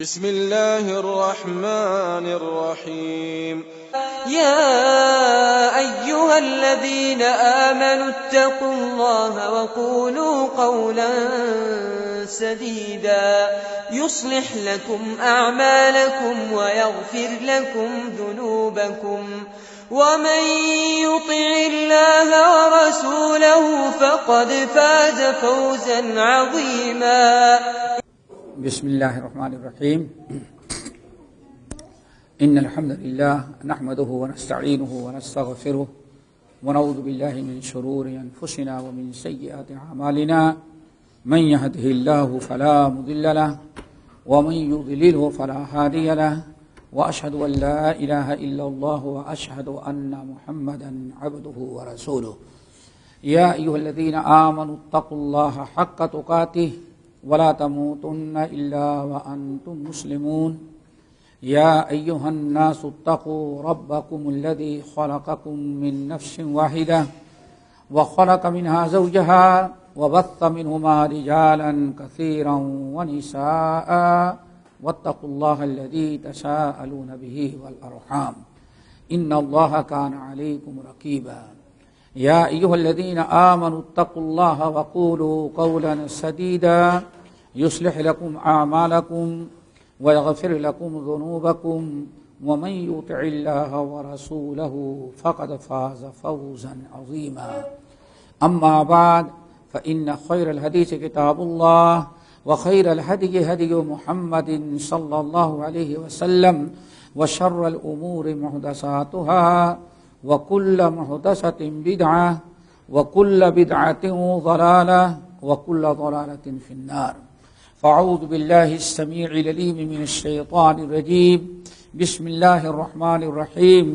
بسم الله الرحمن الرحيم يا أيها الذين آمنوا اتقوا الله وقولوا قولا سديدا يصلح لكم أعمالكم ويغفر لكم ذنوبكم ومن يطع الله ورسوله فقد فاز فوزا عظيما. بسم الله الرحمن الرحيم. إن الحمد لله نحمده ونستعينه ونستغفره ونعوذ بالله من شرور أنفسنا ومن سيئات أعمالنا. من يهده الله فلا مضل له ومن يضلله فلا هادي له وأشهد أن لا إله إلا الله وأشهد أن محمدا عبده ورسوله. يا أيها الذين آمنوا اتقوا الله حق تقاته ولا تموتن إلا وأنتم مسلمون. يا أيها الناس اتقوا ربكم الذي خلقكم من نفس واحدة وخلق منها زوجها وبث منهما رجالا كثيرا ونساء واتقوا الله الذي تساءلون به والأرحام إن الله كان عليكم رقيبا. يا أيها الذين آمنوا اتقوا الله وقولوا قولا سديدا يصلح لكم أعمالكم ويغفر لكم ذنوبكم ومن يطع الله ورسوله فقد فاز فوزا عظيما. أما بعد فإن خير الحديث كتاب الله وخير الهدي هدي محمد صلى الله عليه وسلم وشر الأمور محدثاتها وكل محدثة بدعة وكل بدعة ضلالة وكل ضلالة في النار. فأعوذ بالله السميع العليم من الشيطان الرجيم. بسم الله الرحمن الرحيم.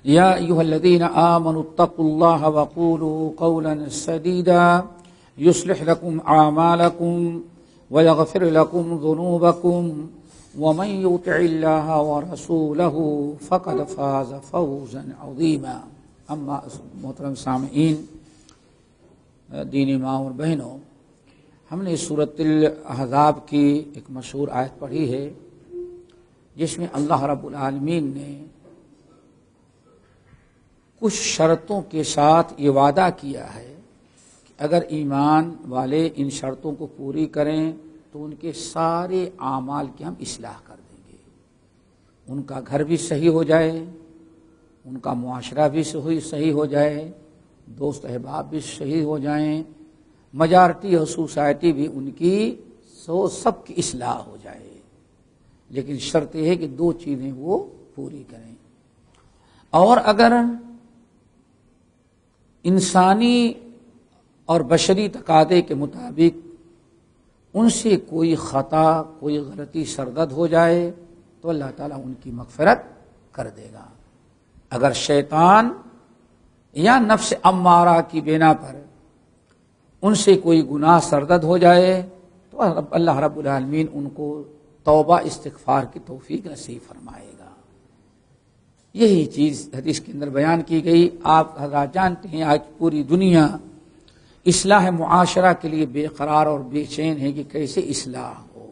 يا أيها الذين آمنوا اتقوا الله وقولوا قولا سديدا يصلح لكم أعمالكم ويغفر لكم ذنوبكم ومن يطع الله ورسوله فقد فاز فوزا عظيما. اما محترم سامعین، دینی ماں اور بہنوں، ہم نے سورۃ الاحزاب کی ایک مشہور آیت پڑھی ہے جس میں اللہ رب العالمین نے کچھ شرطوں کے ساتھ یہ وعدہ کیا ہے کہ اگر ایمان والے ان شرطوں کو پوری کریں تو ان کے سارے اعمال کی ہم اصلاح کر دیں گے. ان کا گھر بھی صحیح ہو جائے، ان کا معاشرہ بھی صحیح ہو جائے، دوست احباب بھی صحیح ہو جائیں، میجارٹی اور سوسائٹی بھی ان کی سب کی اصلاح ہو جائے. لیکن شرط یہ ہے کہ دو چیزیں وہ پوری کریں. اور اگر انسانی اور بشری تقاضے کے مطابق ان سے کوئی خطا، کوئی غلطی سرزد ہو جائے تو اللہ تعالیٰ ان کی مغفرت کر دے گا. اگر شیطان یا نفس امارہ کی بنا پر ان سے کوئی گناہ سرزد ہو جائے تو اللہ رب العالمین ان کو توبہ استغفار کی توفیق نصیب فرمائے گا. یہی چیز حدیث کے اندر بیان کی گئی. آپ حضرات جانتے ہیں آج پوری دنیا اصلاح معاشرہ کے لیے بے قرار اور بے چین ہے کہ کیسے اصلاح ہو،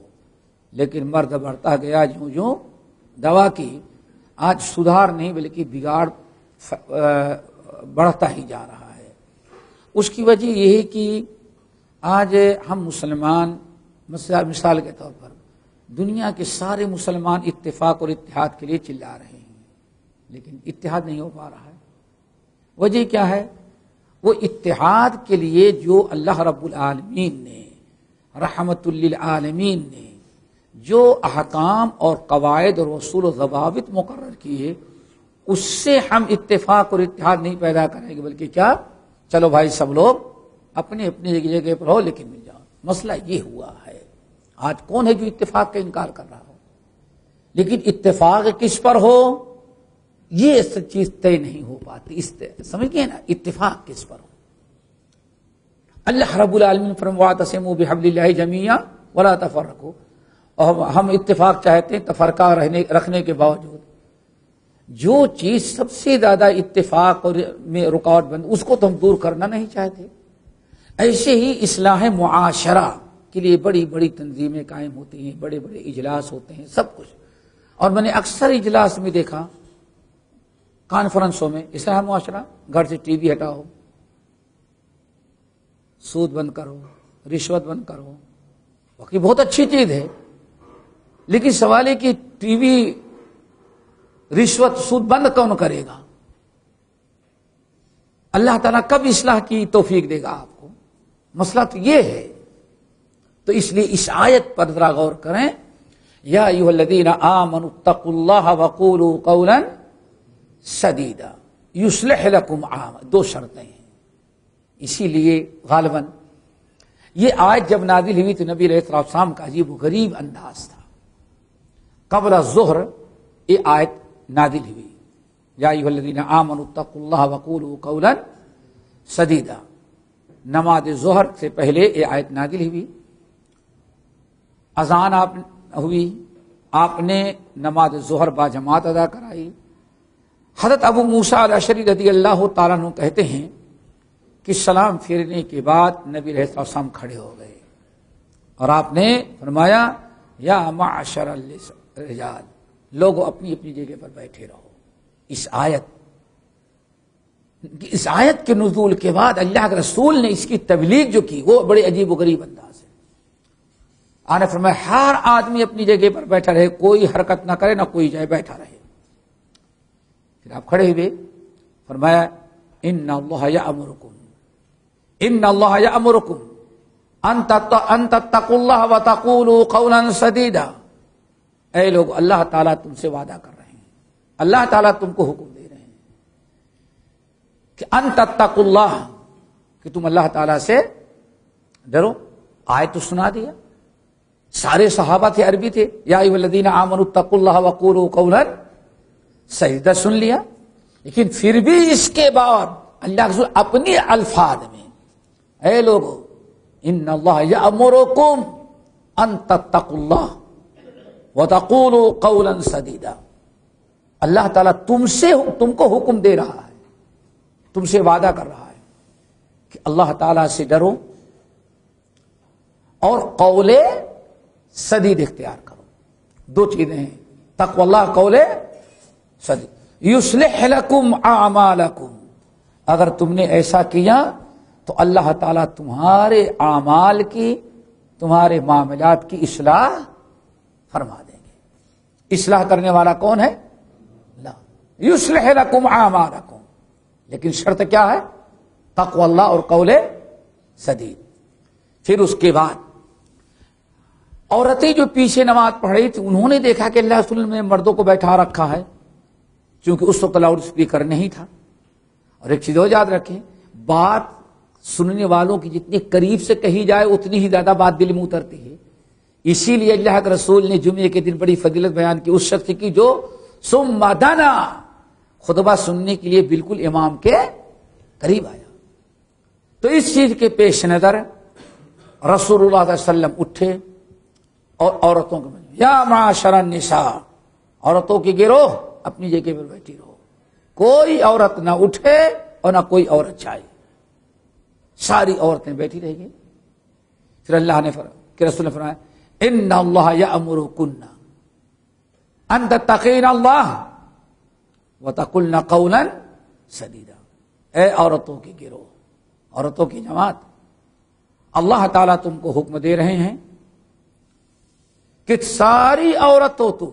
لیکن مرد بڑھتا گیا جوں جوں دوا کی. آج سدھار نہیں بلکہ بگاڑ بڑھتا ہی جا رہا ہے. اس کی وجہ یہ ہے کہ آج ہم مسلمان مثال کے طور پر دنیا کے سارے مسلمان اتفاق اور اتحاد کے لیے چلا رہے ہیں، لیکن اتحاد نہیں ہو پا رہا ہے. وجہ کیا ہے؟ وہ اتحاد کے لیے جو اللہ رب العالمین نے، رحمت للعالمین نے جو احکام اور قواعد اور اصول و ضوابط مقرر کیے، اس سے ہم اتفاق اور اتحاد نہیں پیدا کریں گے، بلکہ کیا، چلو بھائی سب لوگ اپنی اپنی جگہ پر ہو لیکن مل جاؤ. مسئلہ یہ ہوا ہے. آج کون ہے جو اتفاق کا انکار کر رہا ہو؟ لیکن اتفاق کس پر ہو یہ چیز طے نہیں ہو پاتی. سمجھ گئے نا، اتفاق کس پر ہو؟ اللہ رب العالمین فرمایا واعتصموا بحبل اللہ جمیعا ولا تفرقوا. اور ہم اتفاق چاہتے ہیں تفرقہ رکھنے کے باوجود. جو چیز سب سے زیادہ اتفاق اور میں رکاوٹ بند، اس کو تو ہم دور کرنا نہیں چاہتے. ایسے ہی اصلاح معاشرہ کے لیے بڑی بڑی تنظیمیں قائم ہوتی ہیں، بڑے بڑے اجلاس ہوتے ہیں، سب کچھ. اور میں نے اکثر اجلاس میں دیکھا، کانفرنسوں میں، اصلاح معاشرہ، گھر سے ٹی وی ہٹاؤ، سود بند کرو، رشوت بند کرو. واقعی بہت اچھی چیز ہے، لیکن سوال ہے کہ ٹی وی، رشوت، سود بند کون کرے گا؟ اللہ تعالیٰ کب اصلاح کی توفیق دے گا آپ کو؟ مسئلہ تو یہ ہے. تو اس لیے اس آیت پر ذرا غور کریں. یا ایھا الذین آمنوا اتقوا اللہ وقولوا قولا سدیدا یصلح لکم اعمالکم. دو شرطیں ہیں. اسی لیے غالباً یہ آیت جب نازل ہوئی تو نبی علیہ السلام کا عجیب و غریب انداز تھا. قبل الظہر یہ آیت نازل ہوئی، یا ایھا الذین آمنوا اتقوا اللہ وقولوا قولا سدیدا. نماز ظہر سے پہلے یہ آیت نازل ہوئی. اذان آپ ہوئی، آپ نے نماز ظہر با جماعت ادا کرائی. حضرت ابو موسیٰ الاشعری رضی اللہ تعالیٰ عنہ کہتے ہیں کہ سلام پھیرنے کے بعد نبی علیہ السلام کھڑے ہو گئے اور آپ نے فرمایا یا معشر الرجال، لوگوں اپنی اپنی جگہ پر بیٹھے رہو. اس آیت کے نزول کے بعد اللہ کے رسول نے اس کی تبلیغ جو کی وہ بڑے عجیب و غریب انداز ہے. آنے فرمایا ہر آدمی اپنی جگہ پر بیٹھا رہے، کوئی حرکت نہ کرے، نہ کوئی جائے، بیٹھا رہے. پھر آپ کھڑے ہوئے، فرمایا ان اللہ یأمرکم ان تتقوا اللہ وتقولوا قولا سدیدا. اے لوگ، اللہ تعالیٰ تم سے وعدہ کر رہے ہیں، اللہ تعالیٰ تم کو حکم دے رہے ہیں کہ ان تتقوا اللہ، کہ تم اللہ تعالیٰ سے ڈرو. آیت تو سنا دیا، سارے صحابہ تھے، عربی تھے. یا ایھا الذین آمنوا اتقوا اللہ وقولوا قولا سدیدا سن لیا. لیکن پھر بھی اس کے بعد اللہ کے رسول اپنی الفاظ میں، اے لوگو ان اللہ یأمرکم ان تتقوا اللہ وتقولوا قولا سدیدا. اللہ تعالیٰ تم کو حکم دے رہا ہے، تم سے وعدہ کر رہا ہے کہ اللہ تعالیٰ سے ڈرو اور قول سدید اختیار کرو. دو چیزیں ہیں، تقوی اللہ، قول سدید. یصلح لکم اعمالکم، اگر تم نے ایسا کیا تو اللہ تعالیٰ تمہارے اعمال کی، تمہارے معاملات کی اصلاح فرما دیں گے. اصلاح کرنے والا کون ہے؟ اللہ. یصلح لکم اعمالکم، لیکن شرط کیا ہے؟ تقوی اللہ اور قول سدید. پھر اس کے بعد عورتیں جو پیچھے نماز پڑھ رہی تھی، انہوں نے دیکھا کہ اللہ رسول نے مردوں کو بیٹھا رکھا ہے، چونکہ اس وقت لاؤڈ اسپیکر نہیں تھا. اور ایک چیز اور یاد رکھیں، بات سننے والوں کی جتنی قریب سے کہی جائے اتنی ہی زیادہ بات دل میں اترتی ہے. اسی لیے اللہ کے رسول نے جمعے کے دن بڑی فضیلت بیان کی اس شخص کی جو ثم دنا، خطبہ سننے کے لیے بالکل امام کے قریب آیا. تو اس چیز کے پیش نظر رسول اللہ صلی اللہ علیہ وسلم اٹھے اور عورتوں کو یا معاشر النساء، عورتوں کی گروہ اپنی جگہ پر بیٹھی رہو، کوئی عورت نہ اٹھے اور نہ کوئی عورت جائے. ساری عورتیں بیٹھی رہ گئی. پھر اللہ نے کہ رسول نے فرمایا ان اللہ یأمرکن ان تتقین اللہ وتقولن قولا سدیدا. اے عورتوں کی گروہ، عورتوں کی جماعت، اللہ تعالیٰ تم کو حکم دے رہے ہیں کہ ساری عورتوں تم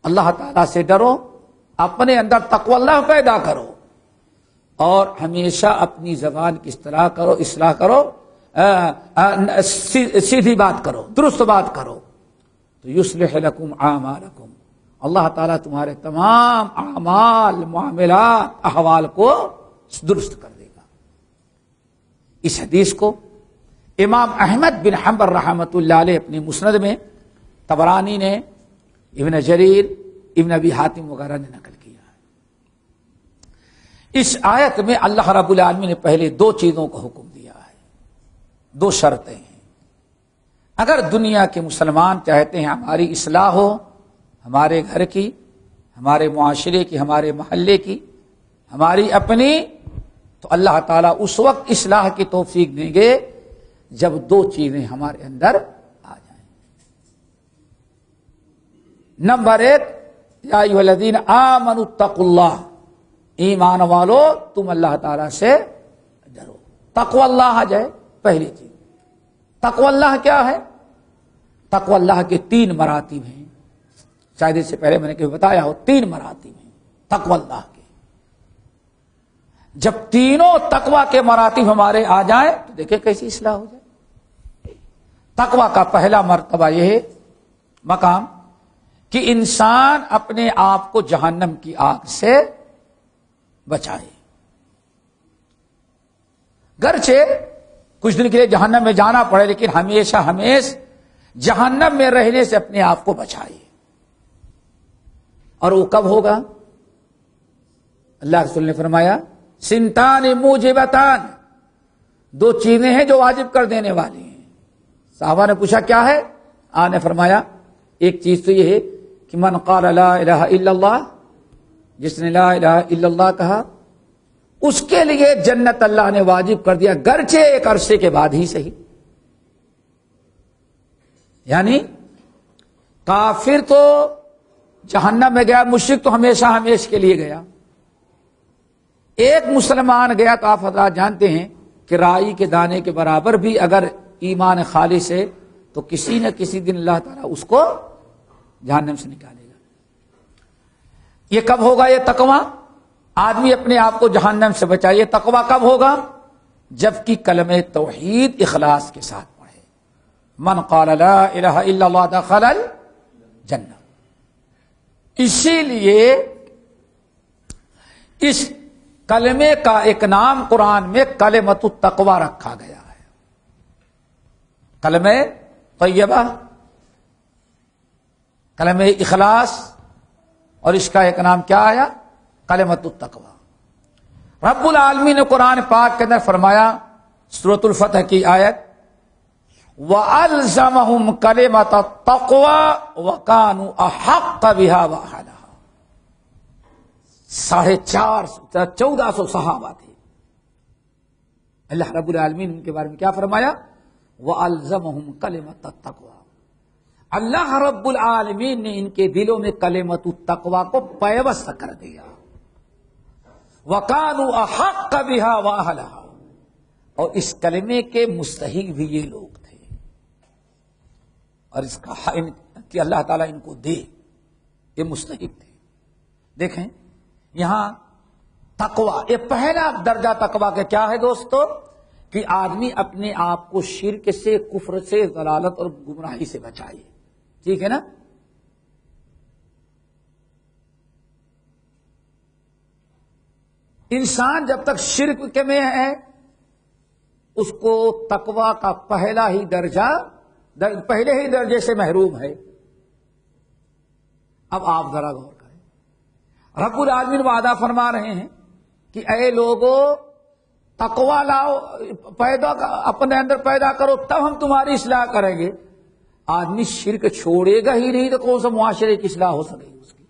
اللہ تعالیٰ سے ڈرو، اپنے اندر تقوی اللہ پیدا کرو اور ہمیشہ اپنی زبان کی اصلاح کرو، اصلاح کرو، سیدھی بات کرو، درست بات کرو. تو یصلح لکم اعمالکم، اللہ تعالیٰ تمہارے تمام اعمال، معاملات، احوال کو درست کر دے گا. اس حدیث کو امام احمد بن حنبل رحمۃ اللہ علیہ اپنی مسند میں، طبرانی نے، ابن جریر، ابن ابی حاتم وغیرہ نے نقل کیا ہے. اس آیت میں اللہ رب العالمین نے پہلے دو چیزوں کا حکم دیا ہے، دو شرطیں ہیں. اگر دنیا کے مسلمان چاہتے ہیں ہماری اصلاح ہو، ہمارے گھر کی، ہمارے معاشرے کی، ہمارے محلے کی، ہماری اپنی، تو اللہ تعالیٰ اس وقت اصلاح کی توفیق دیں گے جب دو چیزیں ہمارے اندر آ جائیں. نمبر 1، یا ایھا الذین آمنوا اتقوا اللہ، ایمان والو تم اللہ تعالی سے ڈرو. تقوی اللہ آ جائے پہلی چیز. تقوی اللہ کیا ہے؟ تقوی اللہ کے 3 مراتب ہیں. شاید اس سے پہلے میں نے کبھی بتایا ہو، 3 مراتب ہیں تقوی اللہ کے. جب تینوں تقوی کے مراتب ہمارے آ جائیں تو دیکھیں کیسی اصلاح ہو جائے. تقوی کا پہلا مرتبہ یہ ہے مقام کہ انسان اپنے آپ کو جہنم کی آگ سے بچائے. گرچہ کچھ دن کے لیے جہنم میں جانا پڑے لیکن ہمیشہ جہنم میں رہنے سے اپنے آپ کو بچائے. اور وہ کب ہوگا؟ اللہ رسول نے فرمایا سنتان موجبتان، 2 چیزیں ہیں جو واجب کر دینے والی ہیں. صحابہ نے پوچھا کیا ہے؟ آپ نے فرمایا ایک چیز تو یہ ہے کہ من قال لا الہ الا اللہ، جس نے لا الہ الا اللہ کہا اس کے لیے جنت اللہ نے واجب کر دیا، گرچہ ایک عرصے کے بعد ہی صحیح. یعنی کافر تو جہنم میں گیا، مشرک تو ہمیشہ کے لیے گیا. ایک مسلمان گیا تو آپ حضرات جانتے ہیں کہ رائی کے دانے کے برابر بھی اگر ایمان خالص ہے تو کسی نہ کسی دن اللہ تعالیٰ اس کو جہنم سے نکالے گا. یہ کب ہوگا؟ یہ تقوی آدمی اپنے آپ کو جہنم سے بچائے. تقوی کب ہوگا؟ جبکہ کلمہ توحید اخلاص کے ساتھ پڑھے. من قال لا الہ الا اللہ دخل الجنہ. اسی لیے اس کلمے کا ایک نام قرآن میں کلمۃ التقوی رکھا گیا ہے. کلمہ طیبہ، کلمہ اخلاص، اور اس کا ایک نام کیا آیا؟ کلمۃ التقوی. رب العالمین نے قرآن پاک کے اندر فرمایا سورۃ الفتح کی آیت وَأَلْزَمَهُمْ كَلِمَةَ التَّقْوَى وَكَانُوا أَحَقَّ بِهَا وَأَهْلَهَا. 1450 صحابہ تھے. اللہ رب العالمین ان کے بارے میں کیا فرمایا؟ وَأَلْزَمَهُمْ كَلِمَةَ التَّقْوَى. اللہ رب العالمین نے ان کے دلوں میں کلمۃ التقوی کو پیوست کر دیا. وَكَانُوا أَحَقَّ بِهَا وَأَهْلَهَا. اور اس کلمے کے مستحق بھی یہ لوگ تھے، اور اس کا کہ اللہ تعالیٰ ان کو دے، یہ مستحق تھے. دیکھیں یہاں تقوی، یہ پہلا درجہ تقوی کا کیا ہے دوستو؟ کہ آدمی اپنے آپ کو شرک سے، کفر سے، ضلالت اور گمراہی سے بچائے. ٹھیک ہے نا؟ انسان جب تک شرک کے میں ہے اس کو تقوی کا پہلا ہی درجہ، پہلے ہی درجے سے محروم ہے. اب آپ ذرا غور کریں، رب العالمین وعدہ فرما رہے ہیں کہ اے لوگوں تقوی لاؤ، اپنے اندر پیدا کرو تب ہم تمہاری اصلاح کریں گے. آدمی شرک چھوڑے گا ہی نہیں تو کون سا معاشرے کی اصلاح ہو سکے گی اس کی؟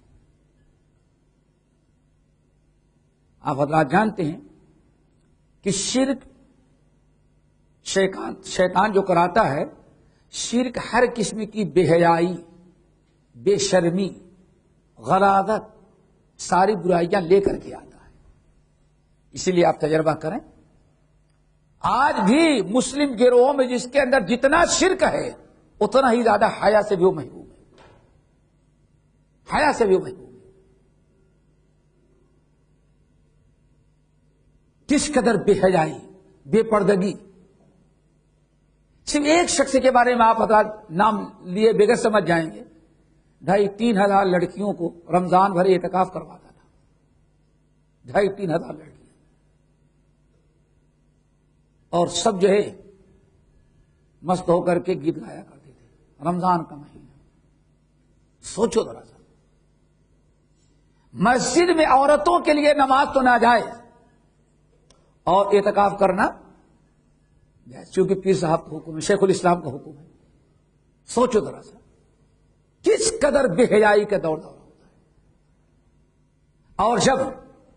آپ حضرات جانتے ہیں کہ شرک شیطان جو کراتا ہے، شرک ہر قسم کی بے حیائی، بے شرمی، غلاظت، ساری برائیاں لے کر کے آتا ہے. اسی لیے آپ تجربہ کریں، آج بھی مسلم گروہوں میں جس کے اندر جتنا شرک ہے اتنا ہی زیادہ حیا سے بھی وہ محروم ہے. حیا سے بھی وہ محروم ہے. کس قدر بے حیائی، بے پردگی. صرف ایک شخص کے بارے میں آپ حضرات نام لیے بغیر سمجھ جائیں گے، 2,500-3 ہزار لڑکیوں کو رمضان بھر اعتکاف کرواتا تھا. 2,500-3 ہزار لڑکیاں، اور سب جو ہے مست ہو کر کے گیت گایا کرتے تھے. رمضان کا مہینہ، سوچو ذرا سا. مسجد میں عورتوں کے لیے نماز تو ناجائز اور اعتکاف کرنا چونکہ پیر صاحب کا حکم ہے، شیخ الاسلام کا حکم ہے. سوچو ذرا سا کس قدر بے حیائی کا دور ہوتا ہے. اور جب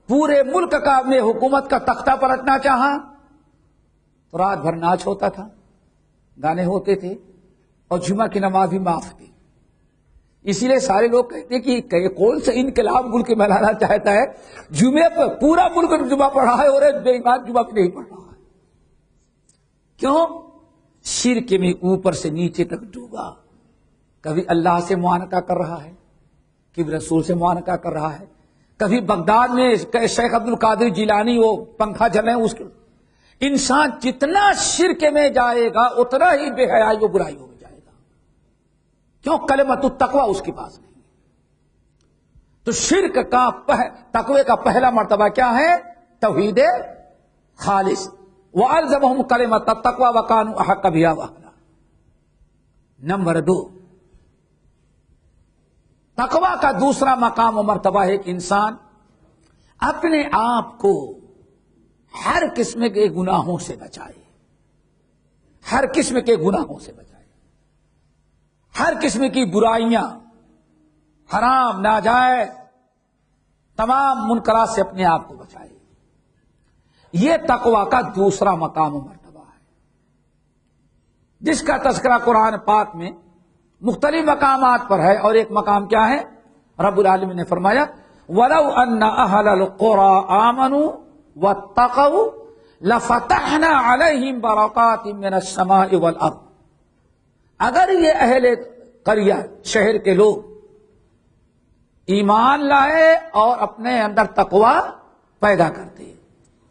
پورے ملک کا نے حکومت کا تختہ پلٹنا چاہا تو رات بھر ناچ ہوتا تھا، گانے ہوتے تھے اور جمعہ کی نماز بھی معاف تھی. اسی لیے سارے لوگ کہتے ہیں کہ کون سا انقلاب ملک میں لانا چاہتا ہے, جمعے پر پورا ملک جمعہ پڑھ رہا ہے اور ایک بے ایمان جمعہ بھی نہیں پڑھ رہا ہے. کیوں؟ شرک میں اوپر سے نیچے تک ڈوبا. کبھی اللہ سے معانقہ کر رہا ہے, کبھی رسول سے معانقہ کر رہا ہے, کبھی بغداد میں شیخ عبد القادر جیلانی وہ پنکھا جل رہے ہیں اس کے. انسان جتنا شرک میں جائے گا اتنا ہی بے حیائی و برائی ہو جائے گا. کیوں؟ کلمۃ التقوی اس کے پاس نہیں. تو شرک کا تقوی کا پہلا مرتبہ کیا ہے؟ توحید خالص. وَأَلْزَمَهُمْ كَلِمَةَ التَّقْوَى وَكَانُوا أَحَقَّ بِهَا وَأَهْلَهَا. نمبر 2, تقوی کا دوسرا مقام و مرتبہ ہے کہ انسان اپنے آپ کو ہر قسم کے گناہوں سے بچائے. ہر قسم کے گناہوں سے بچائے, ہر قسم کی برائیاں, حرام ناجائز تمام منکرات سے اپنے آپ کو بچائے. یہ تقوی کا دوسرا مقام و مرتبہ ہے, جس کا تذکرہ قرآن پاک میں مختلف مقامات پر ہے. اور ایک مقام کیا ہے؟ رب العالمین نے فرمایا وَلَوْ أَنَّ أَهْلَ الْقُرَىٰ آمَنُوا وَاتَّقَوْا لَفَتَحْنَا عَلَيْهِمْ بَرَكَاتٍ مِّنَ السَّمَاءِ وَالْأَرْضِ. اگر یہ اہل قریہ شہر کے لوگ ایمان لائے اور اپنے اندر تقوی پیدا کرتے,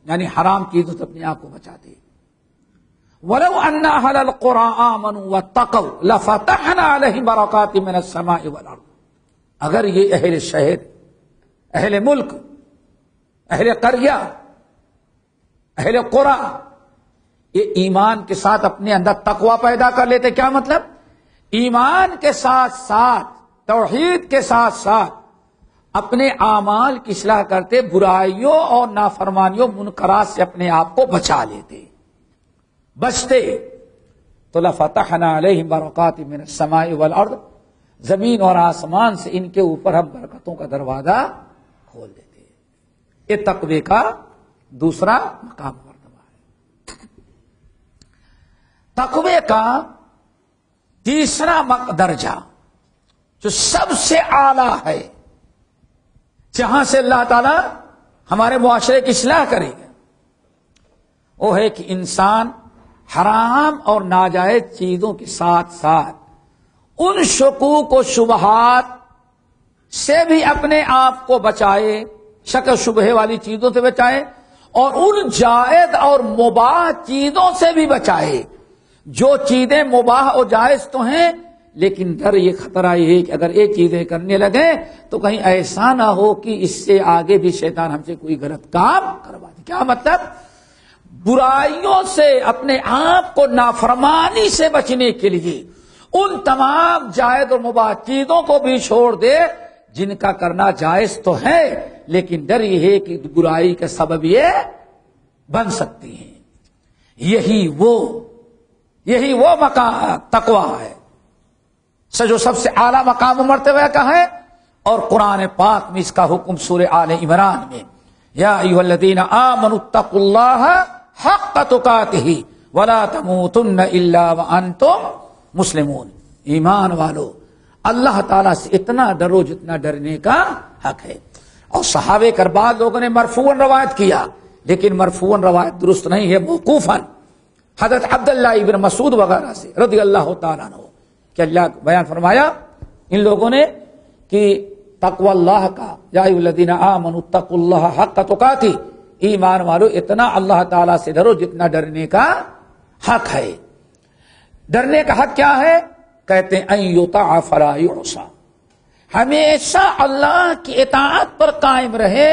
یعنی حرام چیزوں سے اپنے آپ کو بچاتے. وَلَوْ أَنَّ أَهْلَ الْقُرَىٰ آمَنُوا وَاتَّقَوْا لَفَتَحْنَا عَلَيْهِمْ بَرَكَاتٍ مِّنَ السَّمَاءِ وَالْأَرْضِ. اگر یہ اہل شہر, اہل ملک, اہل قریہ, اہل قرآن یہ ایمان کے ساتھ اپنے اندر تقوی پیدا کر لیتے. کیا مطلب؟ ایمان کے ساتھ ساتھ, توحید کے ساتھ ساتھ اپنے اعمال کی اصلاح کرتے, برائیوں اور نافرمانیوں منکرات سے اپنے آپ کو بچا لیتے, بچتے. تو لفتحنا علیہم برکات من السماء والارض, زمین اور آسمان سے ان کے اوپر ہم برکتوں کا دروازہ کھول دیتے. یہ تقوی کا دوسرا مقام مرتبہ ہے. تقوی کا تیسرا درجہ جو سب سے اعلیٰ ہے, جہاں سے اللہ تعالی ہمارے معاشرے کی اصلاح کرے گا, وہ ہے کہ انسان حرام اور ناجائز چیزوں کے ساتھ ساتھ ان شکوک و شبہات سے بھی اپنے آپ کو بچائے, شک و شبہ والی چیزوں سے بچائے, اور ان جائز اور مباح چیزوں سے بھی بچائے. جو چیزیں مباح اور جائز تو ہیں, لیکن ڈر یہ خطرہ یہ ہے کہ اگر یہ چیزیں کرنے لگیں تو کہیں ایسا نہ ہو کہ اس سے آگے بھی شیطان ہم سے کوئی غلط کام کروا دے. کیا مطلب؟ برائیوں سے اپنے آپ کو نافرمانی سے بچنے کے لیے ان تمام جائز اور مباح چیزوں کو بھی چھوڑ دے جن کا کرنا جائز تو ہے, لیکن ڈر یہ ہے کہ برائی کا سبب یہ بن سکتی ہیں. یہی وہ مقام تقوی ہے جو سب سے اعلیٰ مقام و مرتبہ کا ہے. اور قرآن پاک میں اس کا حکم سورہ آل عمران میں یا ایھا الذین آمنوا اتقوا اللہ حق تقاتہ ولا تموتن الا وانتم مسلمون. ایمان والو اللہ تعالیٰ سے اتنا ڈرو جتنا ڈرنے کا حق ہے. اور صحابہ کربار لوگوں نے مرفوعاً روایت کیا, لیکن مرفوعاً روایت درست نہیں ہے, موقوفاً حضرت عبداللہ ابن مسعود وغیرہ سے رضی اللہ تعالیٰ عنہ کہ اللہ بیان فرمایا ان لوگوں نے کہ تقوی اللہ کا یا ایھا الذین آمنوا اتقوا اللہ حق تقاتہ, ایمان والو اتنا اللہ تعالیٰ سے ڈرو جتنا ڈرنے کا حق ہے. ڈرنے کا حق کیا ہے؟ کہتے ہیں ان یطاع فلا یعصی, ہمیشہ اللہ کی اطاعت پر قائم رہے,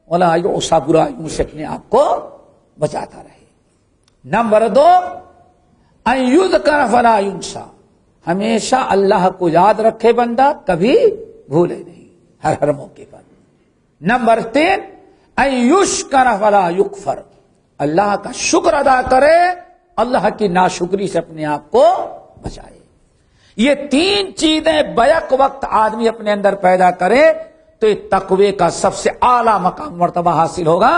ولا یعصی, برائیوں سے اپنے آپ کو بچاتا رہے. نمبر 2 ان یذکر فلا ینسی, ہمیشہ اللہ کو یاد رکھے بندہ, کبھی بھولے نہیں ہر موقع پر. نمبر 3 ان یشکر فلا یکفر, اللہ کا شکر ادا کرے, اللہ کی ناشکری سے اپنے آپ کو بچائے. یہ 3 چیزیں بیک وقت آدمی اپنے اندر پیدا کرے تو یہ تقوی کا سب سے اعلیٰ مقام مرتبہ حاصل ہوگا.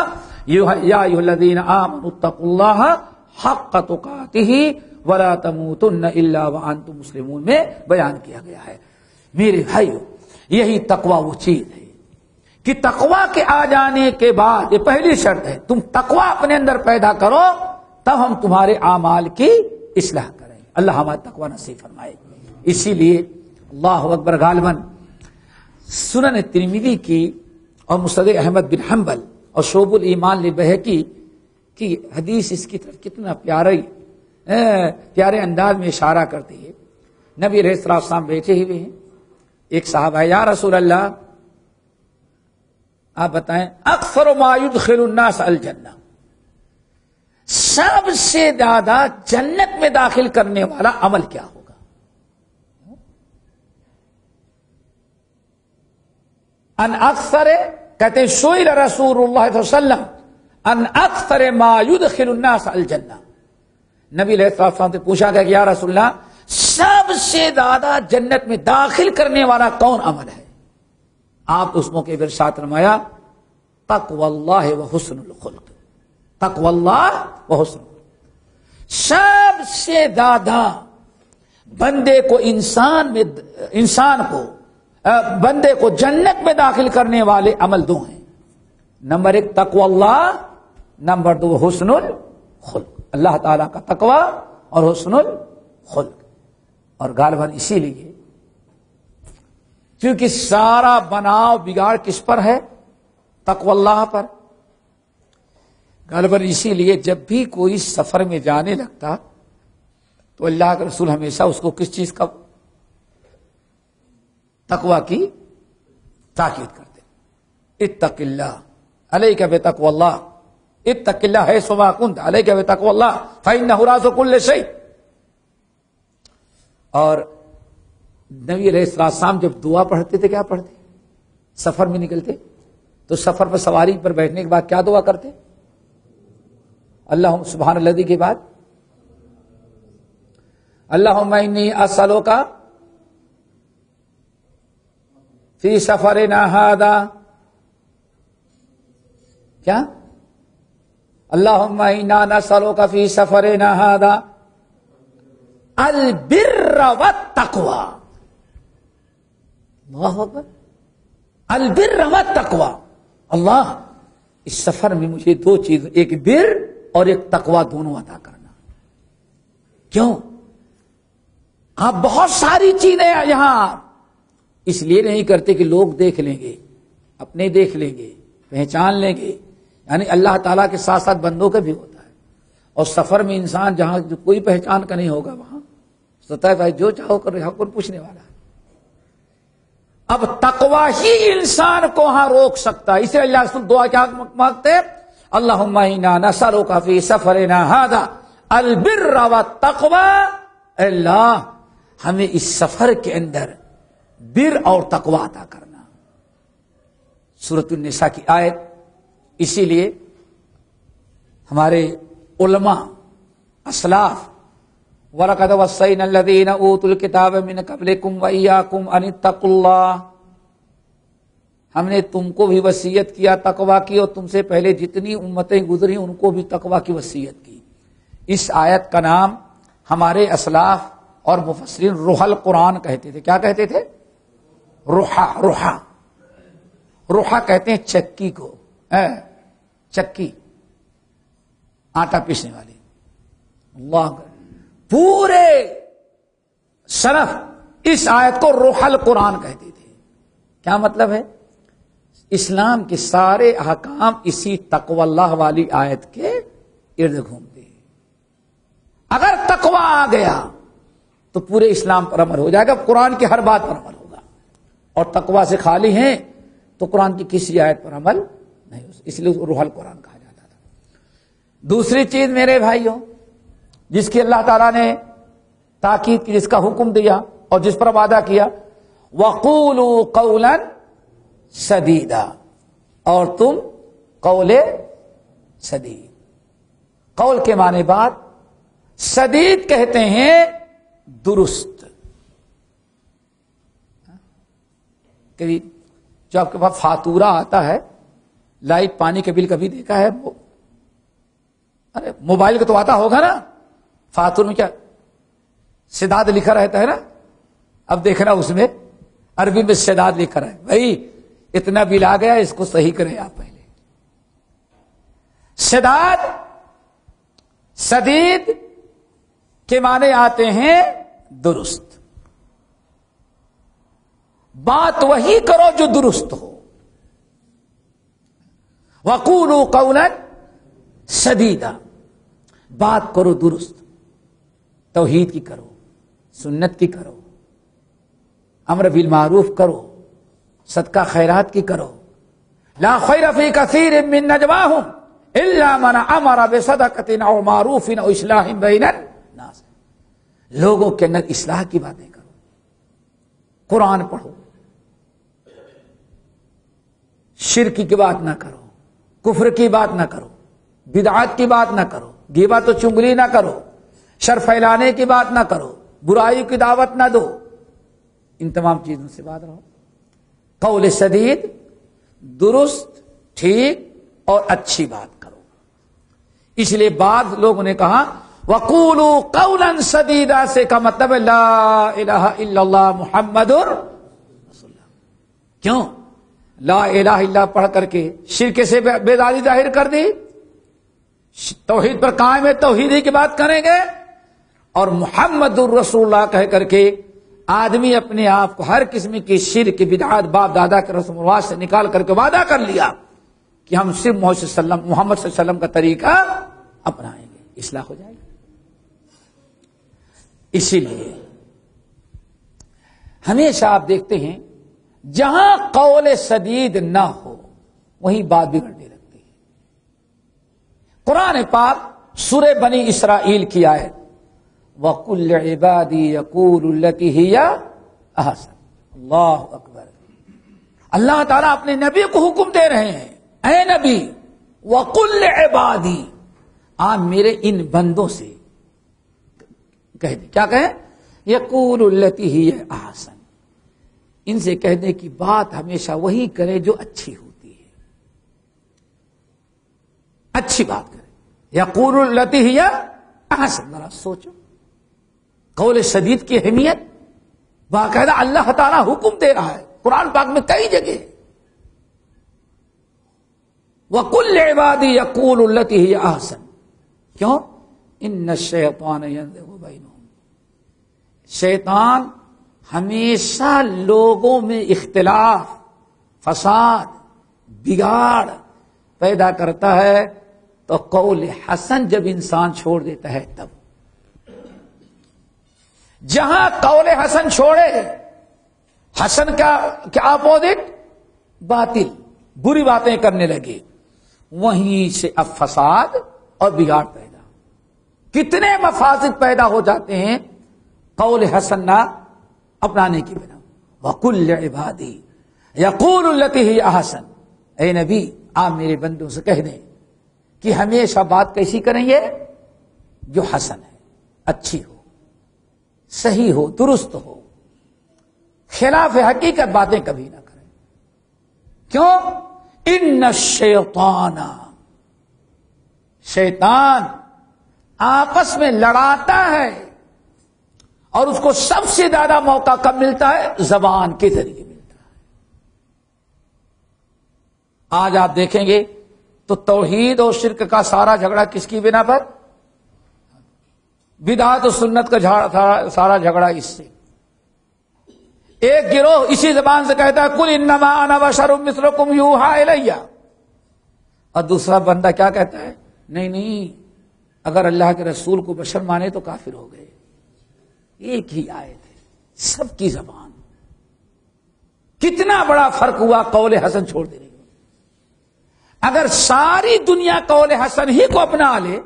یا ایھا الذین آمنوا اتقوا اللہ حق تقاتہ ولا تموتن الا وانتم مسلمون میں بیان کیا گیا ہے۔ میرے بھائیو، یہی تقوی وہ چیز ہے کہ تقوی کے آ جانے کے بعد یہ پہلی شرط ہے، تم تقوی اپنے اندر پیدا کرو تب ہم تمہارے اعمال کی اصلاح کریں۔ اللہ ہمارا تقوی نصیب فرمائے۔ اسی لیے اللہ اکبر، غالباً سنن ترمذی کی اور مسند احمد بن حنبل اور شعب الایمان للبیہقی کی حدیث اس کی طرف کتنا پیارے انداز میں اشارہ کرتی ہے۔ نبی علیہ الصلوۃ والسلام بیٹھے ہوئے ہیں، ایک صحابہ ہے، یا رسول اللہ آپ بتائیں اکثر ما يدخل الناس الجنہ، سب سے زیادہ جنت میں داخل کرنے والا عمل کیا ہوگا؟ ان اکثر کہتے ہیں سئل رسول اللہ صلی اللہ علیہ وسلم ان اکثر ما يدخل الناس الجنہ، نبی علیہ السلام سے پوچھا گیا کہ یا رسول اللہ سب سے زیادہ جنت میں داخل کرنے والا کون عمل ہے؟ آپ اس موقع پر ارشاد فرمایا تقوی اللہ و حسن الخلق، تقوی اللہ و حسن الخلق۔ سب سے زیادہ بندے کو جنت میں داخل کرنے والے عمل دو ہیں، نمبر ایک تقوی اللہ، نمبر دو حسن الخلق، اللہ تعالیٰ کا تقوی اور حسن الخلق۔ اور غالباً اسی لیے کیونکہ سارا بناؤ بگاڑ کس پر ہے؟ تقوی اللہ پر۔ غالباً اسی لیے جب بھی کوئی سفر میں جانے لگتا تو اللہ کے رسول ہمیشہ اس کو کس چیز کا؟ تقوی کی تاکید کرتے، اتق اللہ علیک بتقوی اللہ، اتق اللہ حیث ما کنت علیک بتقوی اللہ فإنہ راز کل شیء۔ اور نبی علیہ السلام جب دعا پڑھتے تھے کیا پڑھتے؟ سفر میں نکلتے تو سفر پر سواری پر بیٹھنے کے بعد کیا دعا کرتے؟ اللہم سبحان الذی کے بعد اللہم انی اسألک فی سفرنا ھذا، کیا؟ اللہم انا نسألک فی سفرنا ھذا البر والتقوی، اللہ اکبر، البر والتقوی۔ اللہ اس سفر میں مجھے دو چیز، ایک بر اور ایک تقوی دونوں عطا کرنا۔ کیوں؟ آپ بہت ساری چیزیں یہاں اس لیے نہیں کرتے کہ لوگ دیکھ لیں گے، اپنے دیکھ لیں گے، پہچان لیں گے، یعنی اللہ تعالیٰ کے ساتھ ساتھ بندوں کا بھی ہوتا ہے۔ اور سفر میں انسان جہاں کوئی پہچان کا نہیں ہوگا وہاں سوچتا ہے بھائی جو چاہو کر رہے، کون پوچھنے والا ہے؟ اب تقوی ہی انسان کو وہاں روک سکتا ہے۔ اسے اللہ رسول دعا کیا مانگتے ہیں؟ اللہم انا نسألک فی سفرنا ھذا البر والتقوی، اللہ ہمیں اس سفر کے اندر بر اور تقوی عطا کرنا۔ سورۃ النساء کی آیت، اسی لیے ہمارے علماء اسلاف وَلَقَدْ وَصَّيْنَا الَّذِينَ أُوتُوا الْكِتَابَ مِنْ قَبْلِكُمْ وَإِيَّاكُمْ أَنِ اتَّقُوا اللَّهَ، ہم نے تم کو بھی وصیت کیا تقوی کی، اور تم سے پہلے جتنی امتیں گزری ان کو بھی تقوی کی وصیت کی۔ اس آیت کا نام ہمارے اسلاف اور مفسرین روح القرآن کہتے تھے۔ کیا کہتے تھے؟ روحا کہتے ہیں چکی کو، چکی آٹا پیسنے والی۔ اللہ پورے صرف اس آیت کو روح القرآن کہتے تھے۔ کیا مطلب ہے؟ اسلام کے سارے احکام اسی تقوی اللہ والی آیت کے ارد گھومتے ہیں۔ اگر تقوی آ گیا تو پورے اسلام پر عمل ہو جائے گا، قرآن کی ہر بات پر عمل ہوگا، اور تقوی سے خالی ہیں تو قرآن کی کسی آیت پر عمل نہیں ہو، اس لیے روح القرآن کہا جاتا تھا۔ دوسری چیز میرے بھائیوں جس کی اللہ تعالیٰ نے تاکید کی، جس کا حکم دیا اور جس پر وعدہ کیا، وَقُولُوا قَوْلًا سَدِيدًا، اور تم قول سدید، قول کے معنی بات، سدید کہتے ہیں درست۔ کبھی جو آپ کے پاس فاتورہ آتا ہے، لائٹ پانی کے بل کبھی دیکھا ہے؟ ارے موبائل کا تو آتا ہوگا نا، فاتور میں کیا سداد لکھا رہتا ہے نا، اب دیکھنا اس میں عربی میں سداد لکھا رہا ہے، بھائی اتنا بل آ گیا، اس کو صحیح کریں آپ پہلے. سداد سدید کے معنی آتے ہیں درست، بات وہی کرو جو درست ہو. وقولوا قولا سدیدا، بات کرو درست، توحید کی کرو، سنت کی کرو، امر بالمعروف کرو، صدقہ خیرات کی کرو. لا خیر فی کثیر من نجواہم الا من امر بصدقۃ او معروف او اصلاح بین الناس. لوگوں کے اندر اصلاح کی باتیں کرو، قرآن پڑھو، شرک کی بات نہ کرو، کفر کی بات نہ کرو، بدعات کی بات نہ کرو، غیبت و چغلی نہ کرو، شر پھیلانے کی بات نہ کرو، برائی کی دعوت نہ دو. ان تمام چیزوں سے بات رہو. قول سدید، درست، ٹھیک اور اچھی بات کرو. اس لیے بعض لوگوں نے کہا وقولوا قولا سدیدا سے کا مطلب لا الہ الا اللہ محمد رسول اللہ. کیوں؟ لا الہ الا اللہ پڑھ کر کے شرک سے بیداری ظاہر کر دی، توحید پر قائم ہے، توحیدی کی بات کریں گے، اور محمد الرسول اللہ کہہ کر کے آدمی اپنے آپ کو ہر قسم کی شرک، بدعات، باپ دادا کے رسم و رواج سے نکال کر کے وعدہ کر لیا کہ ہم صرف محمد صلی اللہ علیہ وسلم کا طریقہ اپنائیں گے، اصلاح ہو جائے گی. اسی لیے ہمیشہ آپ دیکھتے ہیں جہاں قول سدید نہ ہو وہیں بات بگڑنے لگتی ہے. قرآن پاک سورہ بنی اسرائیل کی آیت وَقُلْ عِبَادِي يَقُولُ الَّتِي هِيَ أَحْسَنُ. اللہ اکبر. اللہ تعالیٰ اپنے نبی کو حکم دے رہے ہیں، اے نبی وَقُلْ عِبَادِي، آپ میرے ان بندوں سے کہہ دیں، کیا کہیں؟ يَقُولُ الَّتِي هِيَ أَحْسَنُ، ان سے کہنے کی بات ہمیشہ وہی کرے جو اچھی ہوتی ہے، اچھی بات کرے. یقول التی ہی احسن. ذرا سوچو قول شدید کی اہمیت. باقاعدہ اللہ تعالیٰ حکم دے رہا ہے قرآن پاک میں کئی جگہ. وَقُلْ لِعِبَادِي يَقُولُ الَّتِي هِيَ أَحْسَنُ. کیوں؟ إِنَّ الشَّيْطَانَ يَنزِغُ بَيْنَهُمْ. شیطان ہمیشہ لوگوں میں اختلاف، فساد، بگاڑ پیدا کرتا ہے. تو قول حسن جب انسان چھوڑ دیتا ہے تب، جہاں قول حسن چھوڑے، حسن کا کیا اپوزٹ؟ باطل، بری باتیں کرنے لگے، وہیں سے اب فساد اور بگاڑ پیدا. کتنے مفاسد پیدا ہو جاتے ہیں قول حسن نہ اپنانے کی بنا. وَقُلْ لِعِبَادِي يَقُولُ الَّتِي هِيَ أَحْسَنُ. اے نبی آپ میرے بندوں سے کہہ دیں کہ ہمیشہ بات کیسی کریں گے؟ جو حسن ہے، اچھی ہو، صحیح ہو، درست ہو، خلاف حقیقت باتیں کبھی نہ کریں. کیوں؟ ان الشیطان، شیطان آپس میں لڑاتا ہے، اور اس کو سب سے زیادہ موقع کب ملتا ہے؟ زبان کے ذریعے ملتا ہے. آج آپ دیکھیں گے تو توحید اور شرک کا سارا جھگڑا کس کی بنا پر؟ بدعت و سنت کا سارا جھگڑا اس سے. ایک گروہ اسی زبان سے کہتا ہے قل انما انا بشر مثلکم یوحی الی، اور دوسرا بندہ کیا کہتا ہے؟ نہیں، اگر اللہ کے رسول کو بشر مانے تو کافر ہو گئے. ایک ہی آیت ہے، سب کی زبان. کتنا بڑا فرق ہوا قول حسن چھوڑ دینے. اگر ساری دنیا قول حسن ہی کو اپنا لے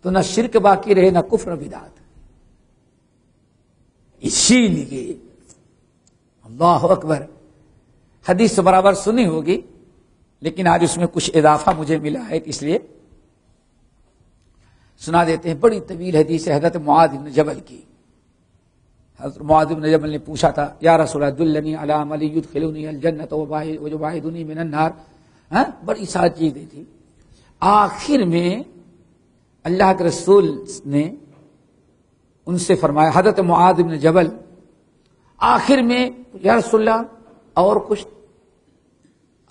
تو نہ شرک باقی رہے، نہ کفر بدعت. اسی لیے اللہ اکبر، حدیث برابر سنی ہوگی لیکن آج اس میں کچھ اضافہ مجھے ملا ہے، اس لیے سنا دیتے ہیں. بڑی طویل حدیث ہے حضرت معاذ بن جبل کی. حضرت معاذ بن جبل نے پوچھا تھا یا رسول اللہ دلنی علی عمل یدخلنی الجنۃ ویباعدنی من النار. بڑی ساری چیزیں تھی. آخر میں اللہ کے رسول نے ان سے فرمایا حضرت معاذ بن جبل آخر میں یا رسول اللہ اور کچھ؟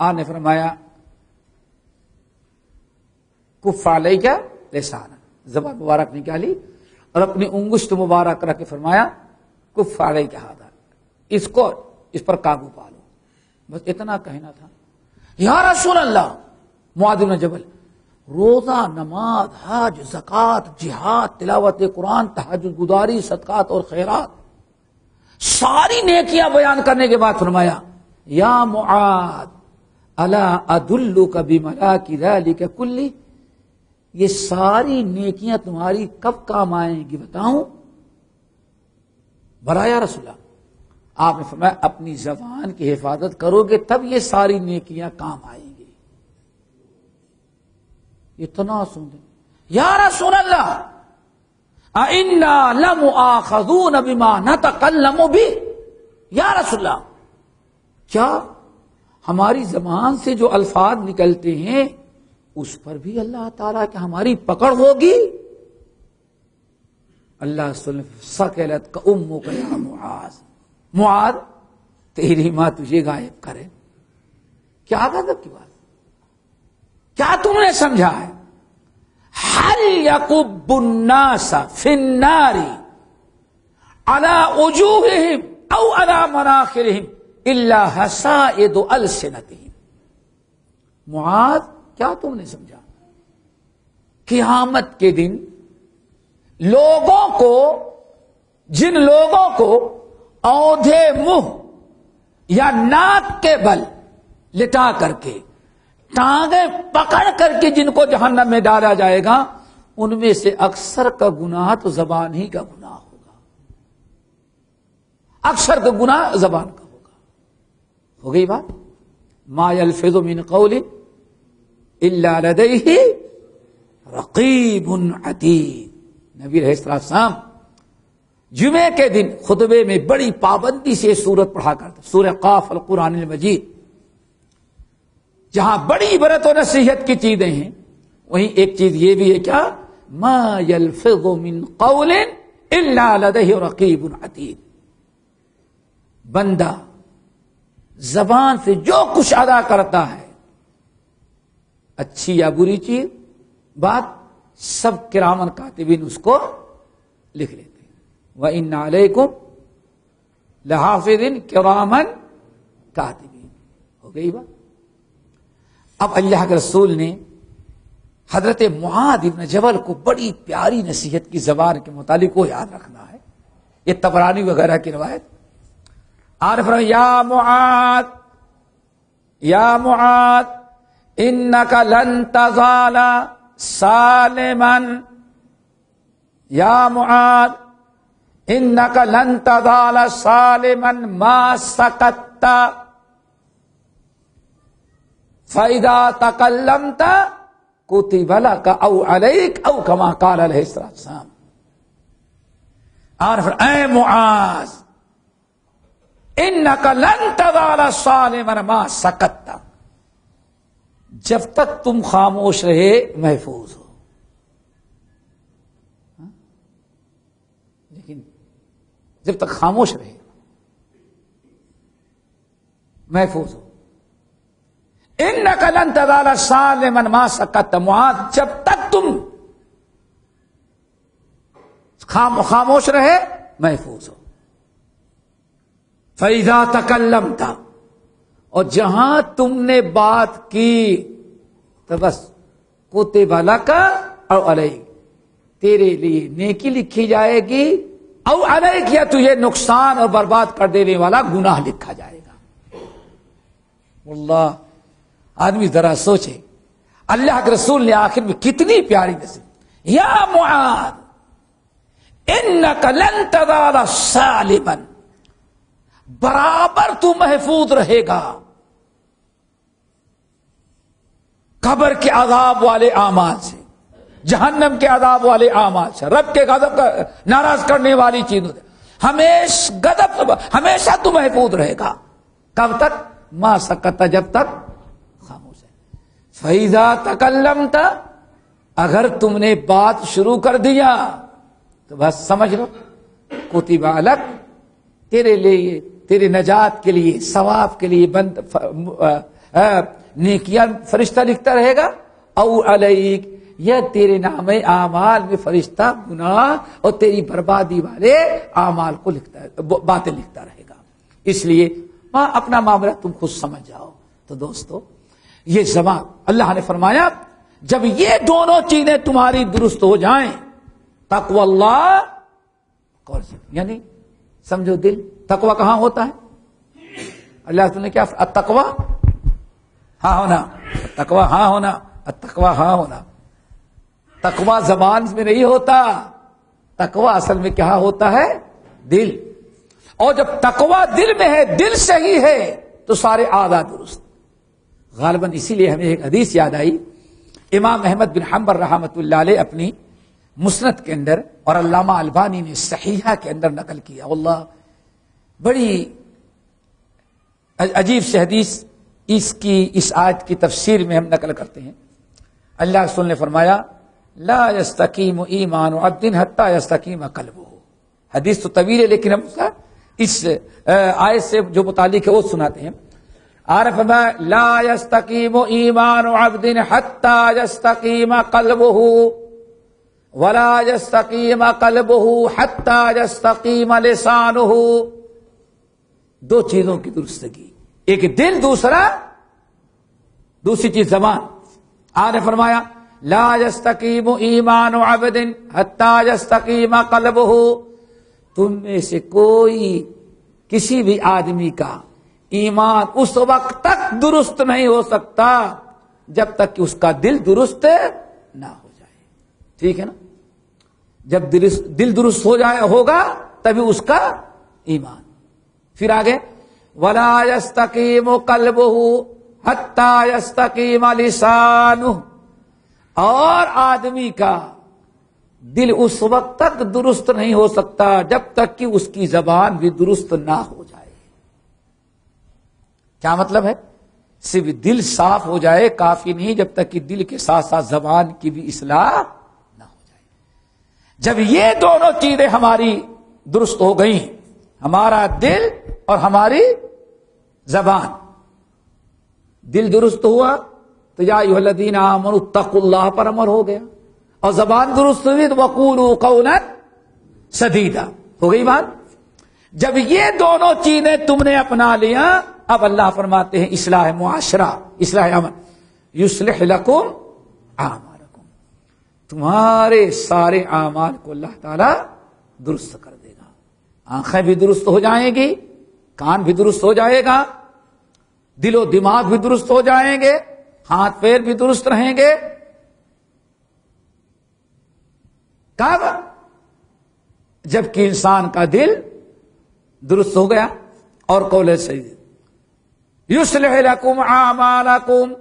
آپ نے فرمایا کف علیک لسانا، زبان مبارک نکالی اور اپنی انگشت مبارک رکھ کے فرمایا کف علیک ھذا، اس پر قابو پا لو. بس اتنا کہنا تھا. یا رسول اللہ، معاذ بن جبل روزہ، نماز، حج، زکوٰۃ، جہاد، تلاوت قرآن، تہجد گزاری، صدقات اور خیرات، ساری نیکیاں بیان کرنے کے بعد فرمایا یا معاذ الا ادلک بملاک ذلک کلی، یہ ساری نیکیاں تمہاری کب کام آئیں گی بتاؤں؟ بلا یا رسول اللہ. آپ نے فرمایا اپنی زبان کی حفاظت کرو گے تب یہ ساری نیکیاں کام آئیں گی. اتنا سن دیں. یا رسول اللہ اِنَّا لَمُؤَاخَذُونَ بِمَا نَتَكَلَّمُ بِهِ، یا رسول اللہ کیا ہماری زبان سے جو الفاظ نکلتے ہیں اس پر بھی اللہ تعالیٰ کی ہماری پکڑ ہوگی؟ اللہ سکلت کا امک یا معاذ، معاذ تیری ماں تجھے غائب کرے. کیا غضب کی بات، کیا تم نے سمجھا ہے؟ هل يكب الناس في النار على وجوههم او على مناخرهم الا حصائد السنتهم. معاذ کیا تم نے سمجھا قیامت کے دن لوگوں کو، جن لوگوں کو اودھے منہ یا ناک کے بل لٹا کر کے، ٹانگیں پکڑ کر کے جن کو جہنم میں ڈالا جائے گا، ان میں سے اکثر کا گناہ تو زبان ہی کا گناہ ہوگا. اکثر کا گناہ زبان کا ہوگا. ہو گئی بات. ما یلفظ من قول الا لدیہ رقیب عتید. نبی علیہ السلام جمعے کے دن خطبے میں بڑی پابندی سے سورت پڑھا کرتے، سورہ قاف القرآن المجید. جہاں بڑی عبرت و نصیحت کی چیزیں ہیں وہیں ایک چیز یہ بھی ہے، کیا؟ ما یلفظ من قول الا لدیہ رقیب عتید. بندہ زبان سے جو کچھ ادا کرتا ہے، اچھی یا بری چیز، بات، سب کرامن کاتبین اس کو لکھ لیتے ہیں. وَإِنَّ عَلَيْكُمْ لَحَافِظِينَ كِرَامًا كَاتِبِينَ. ہو گئی بات. اب اللہ کے رسول نے حضرت معاذ بن جبل کو بڑی پیاری نصیحت کی زبان کے متعلق کو یاد رکھنا ہے. یہ طبرانی وغیرہ کی روایت. عارف رہے یا معاذ انک لن تزال سالما، یا معاذ انک لن تزال سالما ما سکت فَإِذَا تَكَلَّمْتَ كُتِبَ لَكَ أَوْ عَلَيْكَ أَوْ كَمَا قَالَ علیہ السلام. اور اے معاذ انک لن تزال سالما ما سکت، جب تک تم خاموش رہے محفوظ ہو. لیکن جب تک خاموش رہے محفوظ ہو. انک لن تزال سالما ما سکت، معاذ جب تک تم خاموش رہے محفوظ ہو. فَإِذَا تَكَلَّمْتَ، اور جہاں تم نے بات کی تو بس کتب لک او علیک، تیرے لیے نیکی لکھی جائے گی، او علیک یا تجھے نقصان اور برباد کر دینے والا گناہ لکھا جائے گا. واللہ آدمی ذرا سوچے اللہ کے رسول نے آخر میں کتنی پیاری نصیحت. یا معاذ انک لن تزال سالما، برابر تو محفوظ رہے گا قبر کے عذاب والے اعمال سے، جہنم کے عذاب والے اعمال سے، رب کے غضب کا ناراض کرنے والی چیزوں سے ہمیشہ تو محفوظ رہے گا. کب تک؟ ما سکت، جب تک خاموش ہے. فَإِذَا تَكَلَّمْتَ، اگر تم نے بات شروع کر دیا تو بس سمجھ لو کتب الگ تیرے لیے، تیرے نجات کے لیے، ثواب کے لیے نیکیاں فرشتہ لکھتا رہے گا، او علیک یا تیرے نام اعمال میں فرشتہ گناہ اور تیری بربادی والے اعمال کو لکھتا ہے، باتیں لکھتا رہے گا۔ اس لیے اپنا معاملہ تم خود سمجھ جاؤ۔ تو دوستو یہ زمان اللہ نے فرمایا جب یہ دونوں چیزیں تمہاری درست ہو جائیں، تقوی اللہ، یعنی سمجھو دل، تقوی کہاں ہوتا ہے؟ اللہ نے کیا تقوی ہاں ہونا، تقوی ہاں ہونا، تقوی ہاں ہونا۔ تقوی زبان میں نہیں ہوتا، تقوی اصل میں کیا ہوتا ہے؟ دل۔ اور جب تقوی دل میں ہے، دل صحیح ہے، تو سارے اعضاء درست۔ غالباً اسی لیے ہمیں ایک حدیث یاد آئی، امام احمد بن حنبل رحمۃ اللہ علیہ اپنی مسند کے اندر اور علامہ البانی نے صحیحہ کے اندر نقل کیا، اللہ بڑی عجیب سے حدیث اس آیت کی تفسیر میں ہم نقل کرتے ہیں۔ اللہ رسول نے فرمایا لا یستقیم ایمان عبد حتی یستقیم قلبہ۔ حدیث تو طویل ہے لیکن ہم اس آیت سے جو متعلق ہے وہ سناتے ہیں۔ عارف میں لا یستقیم ایمان عبد حتی یستقیم قلبہ ولا یستقیم قلبہ حتی یستقیم لسانہ۔ دو چیزوں کی درستگی، ایک دل، دوسری چیز زبان۔ آپ نے فرمایا لا یستقیم ایمان عبد حتی یستقیم قلبہ، تم میں سے کوئی کسی بھی آدمی کا ایمان اس وقت تک درست نہیں ہو سکتا جب تک کہ اس کا دل درست نہ ہو جائے۔ ٹھیک ہے نا؟ جب دل درست ہو جائے ہوگا تبھی اس کا ایمان۔ پھر آگے ولا یستقیم قلبہ حتی یستقیم لسانہ، اور آدمی کا دل اس وقت تک درست نہیں ہو سکتا جب تک کہ اس کی زبان بھی درست نہ ہو جائے۔ کیا مطلب ہے؟ صرف دل صاف ہو جائے کافی نہیں، جب تک کہ دل کے ساتھ ساتھ زبان کی بھی اصلاح نہ ہو جائے۔ جب یہ دونوں چیزیں ہماری درست ہو گئیں، ہمارا دل اور ہماری زبان، دل درست ہوا تو یا ایھا الذین آمنوا اتقوا اللہ پر عمل ہو گیا، اور زبان درست ہوئی تو وقولوا قولا سدیدا، ہو گئی بات۔ جب یہ دونوں چیزیں تم نے اپنا لیا، اب اللہ فرماتے ہیں اصلاح معاشرہ، اصلاح عمل، یصلح لکم اعمالکم، تمہارے سارے اعمال کو اللہ تعالی درست کر دے گا۔ آنکھیں بھی درست ہو جائیں گی، کان بھی درست ہو جائے گا، دل و دماغ بھی درست ہو جائیں گے، ہاتھ پیر بھی درست رہیں گے۔ کب؟ جبکہ انسان کا دل درست ہو گیا۔ اور قول صحیح یصلح لکم اعمالکم،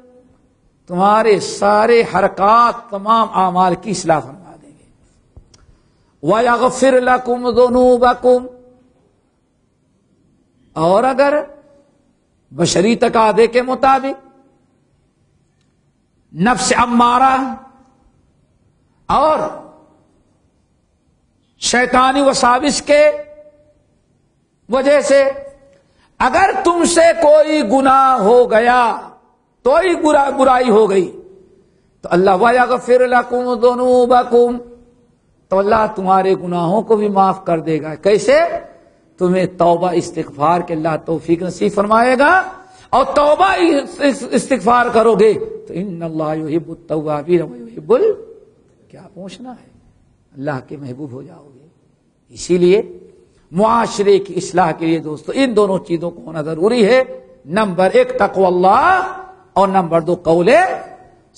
تمہارے سارے حرکات، تمام اعمال کی اصلاح فرما دیں گے۔ ویغفر لکم ذنوبکم، اور اگر بشری تقاضے کے مطابق نفس امارہ اور شیطانی وساوس کے وجہ سے اگر تم سے کوئی گناہ ہو گیا، تو ہی برائی ہو گئی، تو اللہ وَيَغْفِرْ لَكُمْ ذُنُوبَكُمْ، تو اللہ تمہارے گناہوں کو بھی معاف کر دے گا۔ کیسے؟ تمہیں توبہ استغفار کے اللہ توفیق نصیب فرمائے گا، اور توبہ استغفار کرو گے تو ان اللہ یحب التوابین ویحب کیا پوچھنا ہے، اللہ کے محبوب ہو جاؤ گے۔ اسی لیے معاشرے کی اصلاح کے لیے دوستو ان دونوں چیزوں کو ہونا ضروری ہے۔ نمبر 1 تقوی اللہ، اور نمبر 2 قول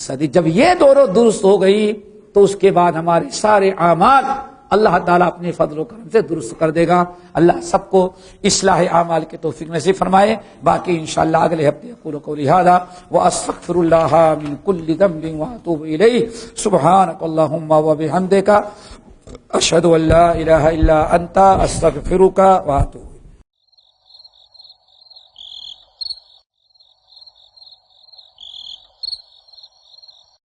سدید۔ جب یہ دونوں درست ہو گئی تو اس کے بعد ہمارے سارے اعمال اللہ تعالیٰ اپنے فضل و کرم سے درست کر دے گا۔ اللہ سب کو اصلاح اعمال کے توفیق نصیب فرمائے۔ باقی انشاءاللہ اگلے ہفتے اقول قولی ھذا واستغفر اللہ من کل ذنب واتوب الیہ، سبحانک اللہم وبحمدک، اشہد ان لا الہ الا انت، استغفرک واتوب۔